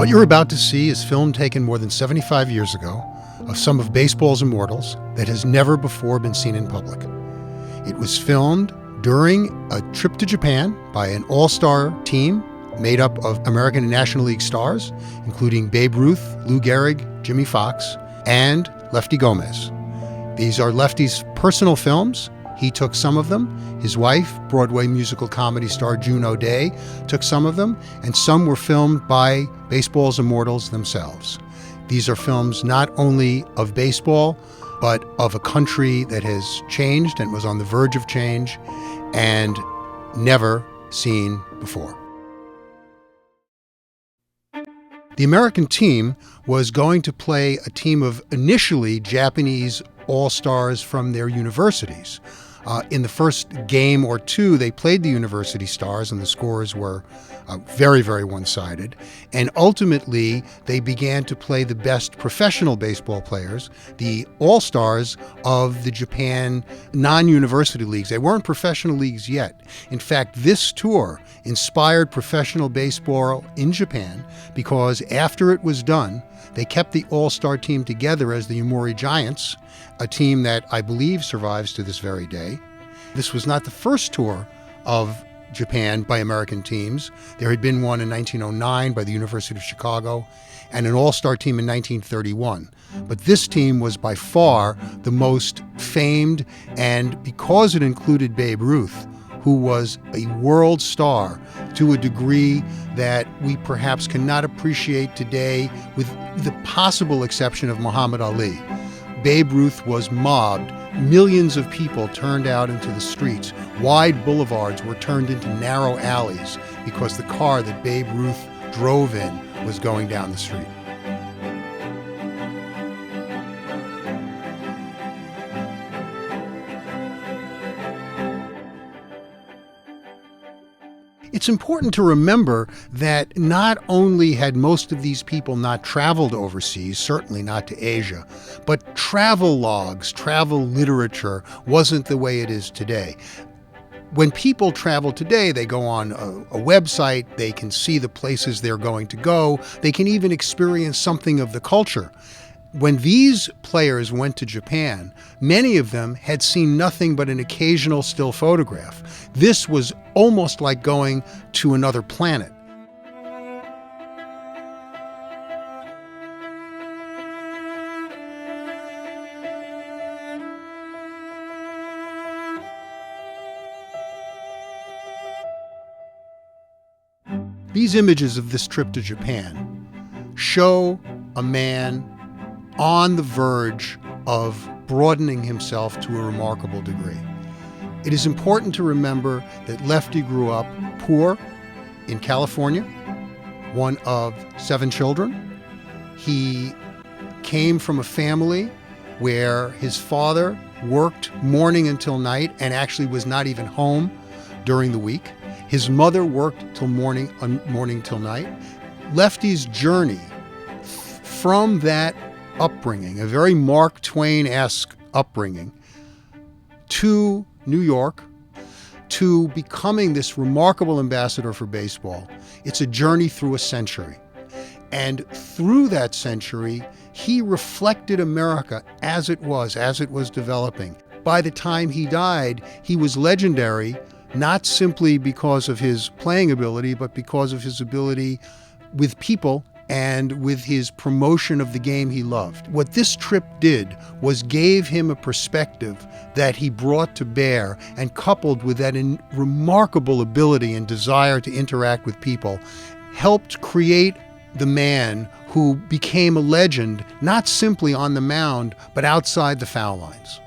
What you're about to see is film taken more than 75 years ago of some of baseball's immortals that has never before been seen in public. It was filmed during a trip to Japan by an all-star team made up of American and National League stars, including Babe Ruth, Lou Gehrig, Jimmie Foxx, and Lefty Gomez. These are Lefty's personal films. He took some of them. His wife, Broadway musical comedy star June O'Day, took some of them, and some were filmed by baseball's immortals themselves. These are films not only of baseball, but of a country that has changed and was on the verge of change and never seen before. The American team was going to play a team of initially Japanese all-stars from their universities. In the first game or two, they played the university stars, and the scores were very, very one-sided. And ultimately, they began to play the best professional baseball players, the all-stars of the Japan non-university leagues. They weren't professional leagues yet. In fact, this tour inspired professional baseball in Japan because after it was done, they kept the all-star team together as the Yomiuri Giants, a team that I believe survives to this very day. This was not the first tour of Japan by American teams. There had been one in 1909 by the University of Chicago and an all-star team in 1931. But this team was by far the most famed, and because it included Babe Ruth, who was a world star to a degree that we perhaps cannot appreciate today, with the possible exception of Muhammad Ali. Babe Ruth was mobbed. Millions of people turned out into the streets. Wide boulevards were turned into narrow alleys because the car that Babe Ruth drove in was going down the street. It's important to remember that not only had most of these people not traveled overseas, certainly not to Asia, but travel logs, travel literature wasn't the way it is today. When people travel today, they go on a website, they can see the places they're going to go, they can even experience something of the culture. When these players went to Japan, many of them had seen nothing but an occasional still photograph. This was almost like going to another planet. These images of this trip to Japan show a man on the verge of broadening himself to a remarkable degree. It is important to remember that Lefty grew up poor in California, one of 7 children. He came from a family where his father worked morning until night and actually was not even home during the week. His mother worked till morning till night. Lefty's journey from that upbringing, a very Mark Twain-esque upbringing, to New York, to becoming this remarkable ambassador for baseball. It's a journey through a century. And through that century, he reflected America as it was developing. By the time he died, he was legendary, not simply because of his playing ability, but because of his ability with people and with his promotion of the game he loved. What this trip did was gave him a perspective that he brought to bear, and coupled with that remarkable ability and desire to interact with people, helped create the man who became a legend, not simply on the mound, but outside the foul lines.